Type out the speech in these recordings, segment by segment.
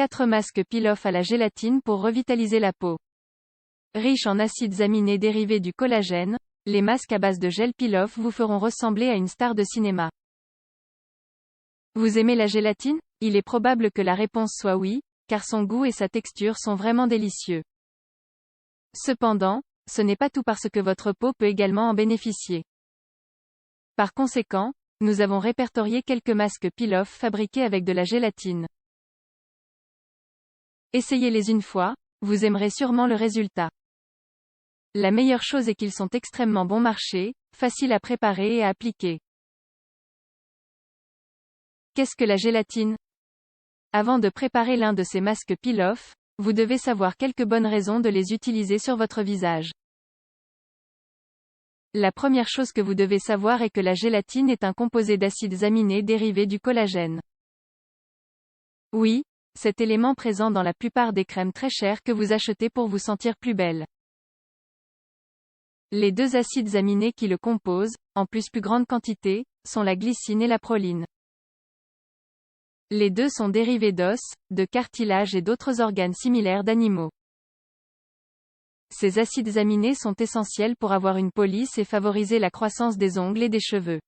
4 masques peel-off à la gélatine pour revitaliser la peau. Riches en acides aminés dérivés du collagène, les masques à base de gel peel-off vous feront ressembler à une star de cinéma. Vous aimez la gélatine? Il est probable que la réponse soit oui, car son goût et sa texture sont vraiment délicieux. Cependant, ce n'est pas tout parce que votre peau peut également en bénéficier. Par conséquent, nous avons répertorié quelques masques peel-off fabriqués avec de la gélatine. Essayez-les une fois, vous aimerez sûrement le résultat. La meilleure chose est qu'ils sont extrêmement bon marché, faciles à préparer et à appliquer. Qu'est-ce que la gélatine? Avant de préparer l'un de ces masques peel-off, vous devez savoir quelques bonnes raisons de les utiliser sur votre visage. La première chose que vous devez savoir est que la gélatine est un composé d'acides aminés dérivés du collagène. Oui, cet élément présent dans la plupart des crèmes très chères que vous achetez pour vous sentir plus belle. Les deux acides aminés qui le composent, en plus grande quantité, sont la glycine et la proline. Les deux sont dérivés d'os, de cartilage et d'autres organes similaires d'animaux. Ces acides aminés sont essentiels pour avoir une peau lisse et favoriser la croissance des ongles et des cheveux.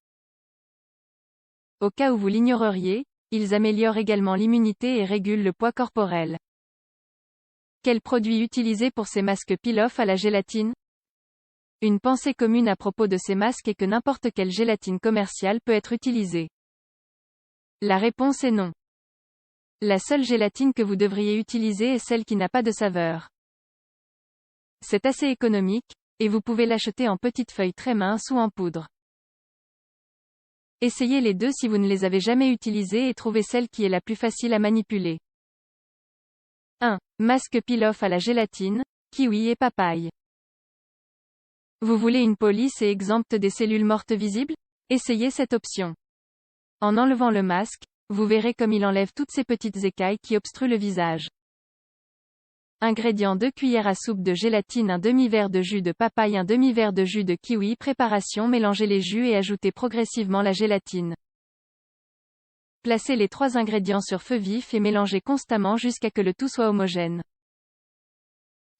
Au cas où vous l'ignoreriez, ils améliorent également l'immunité et régulent le poids corporel. Quels produits utiliser pour ces masques peel-off à la gélatine? Une pensée commune à propos de ces masques est que n'importe quelle gélatine commerciale peut être utilisée. La réponse est non. La seule gélatine que vous devriez utiliser est celle qui n'a pas de saveur. C'est assez économique, et vous pouvez l'acheter en petites feuilles très minces ou en poudre. Essayez les deux si vous ne les avez jamais utilisées et trouvez celle qui est la plus facile à manipuler. 1. Masque peel-off à la gélatine, kiwi et papaye. Vous voulez une peau lisse et exempte des cellules mortes visibles? Essayez cette option. En enlevant le masque, vous verrez comme il enlève toutes ces petites écailles qui obstruent le visage. Ingrédients: 2 cuillères à soupe de gélatine, un demi-verre de jus de papaye, un demi-verre de jus de kiwi. Préparation: mélangez les jus et ajoutez progressivement la gélatine. Placez les 3 ingrédients sur feu vif et mélangez constamment jusqu'à ce que le tout soit homogène.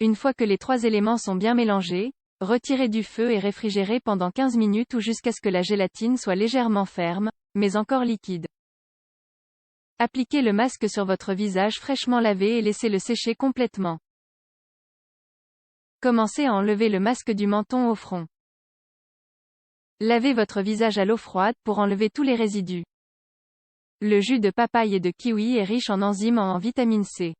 Une fois que les 3 éléments sont bien mélangés, retirez du feu et réfrigérez pendant 15 minutes ou jusqu'à ce que la gélatine soit légèrement ferme, mais encore liquide. Appliquez le masque sur votre visage fraîchement lavé et laissez-le sécher complètement. Commencez à enlever le masque du menton au front. Lavez votre visage à l'eau froide pour enlever tous les résidus. Le jus de papaye et de kiwi est riche en enzymes en vitamine C.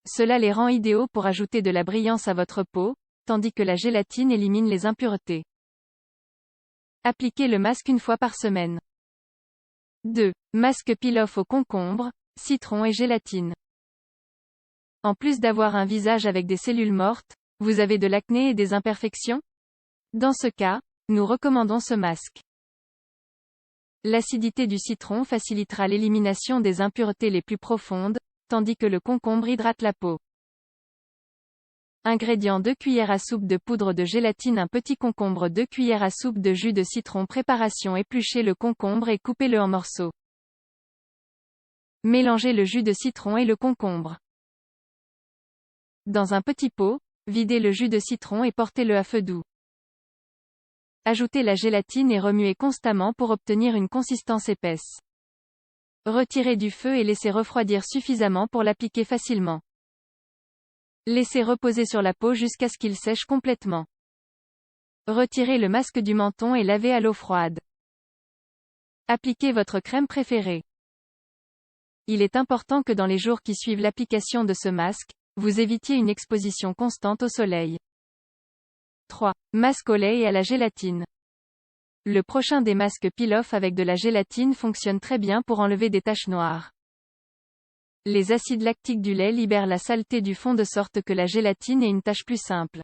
Cela les rend idéaux pour ajouter de la brillance à votre peau, tandis que la gélatine élimine les impuretés. Appliquez le masque une fois par semaine. 2. Masque peel-off au concombre, citron et gélatine. En plus d'avoir un visage avec des cellules mortes, vous avez de l'acné et des imperfections? Dans ce cas, nous recommandons ce masque. L'acidité du citron facilitera l'élimination des impuretés les plus profondes, tandis que le concombre hydrate la peau. Ingrédients: 2 cuillères à soupe de poudre de gélatine, un petit concombre, 2 cuillères à soupe de jus de citron. Préparation: épluchez le concombre et coupez-le en morceaux. Mélangez le jus de citron et le concombre. Dans un petit pot, videz le jus de citron et portez-le à feu doux. Ajoutez la gélatine et remuez constamment pour obtenir une consistance épaisse. Retirez du feu et laissez refroidir suffisamment pour l'appliquer facilement. Laissez reposer sur la peau jusqu'à ce qu'il sèche complètement. Retirez le masque du menton et lavez à l'eau froide. Appliquez votre crème préférée. Il est important que dans les jours qui suivent l'application de ce masque, vous évitiez une exposition constante au soleil. 3. Masque au lait et à la gélatine. Le prochain des masques peel-off avec de la gélatine fonctionne très bien pour enlever des taches noires. Les acides lactiques du lait libèrent la saleté du fond de sorte que la gélatine ait une tache plus simple.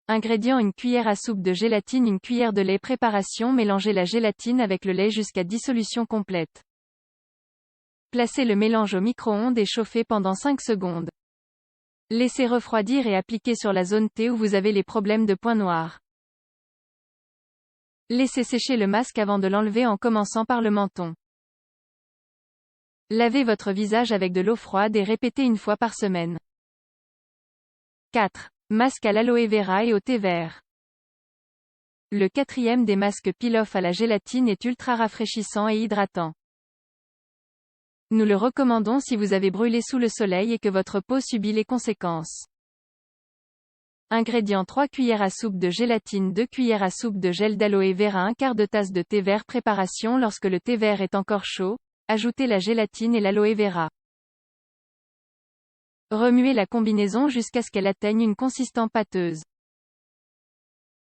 Ingrédients: 1 cuillère à soupe de gélatine, 1 cuillère de lait. Préparation: mélangez la gélatine avec le lait jusqu'à dissolution complète. Placez le mélange au micro-ondes et chauffez pendant 5 secondes. Laissez refroidir et appliquez sur la zone T où vous avez les problèmes de points noirs. Laissez sécher le masque avant de l'enlever en commençant par le menton. Lavez votre visage avec de l'eau froide et répétez une fois par semaine. 4. Masque à l'aloe vera et au thé vert. Le quatrième des masques peel-off à la gélatine est ultra rafraîchissant et hydratant. Nous le recommandons si vous avez brûlé sous le soleil et que votre peau subit les conséquences. Ingrédients: 3 cuillères à soupe de gélatine, 2 cuillères à soupe de gel d'aloe vera, un quart de tasse de thé vert. Préparation: lorsque le thé vert est encore chaud, ajoutez la gélatine et l'aloe vera. Remuez la combinaison jusqu'à ce qu'elle atteigne une consistance pâteuse.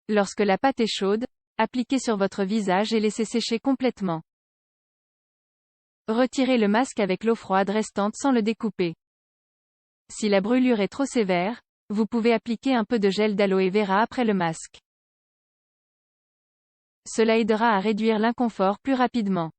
Lorsque la pâte est chaude, appliquez sur votre visage et laissez sécher complètement. Retirez le masque avec l'eau froide restante sans le découper. Si la brûlure est trop sévère, vous pouvez appliquer un peu de gel d'aloe vera après le masque. Cela aidera à réduire l'inconfort plus rapidement.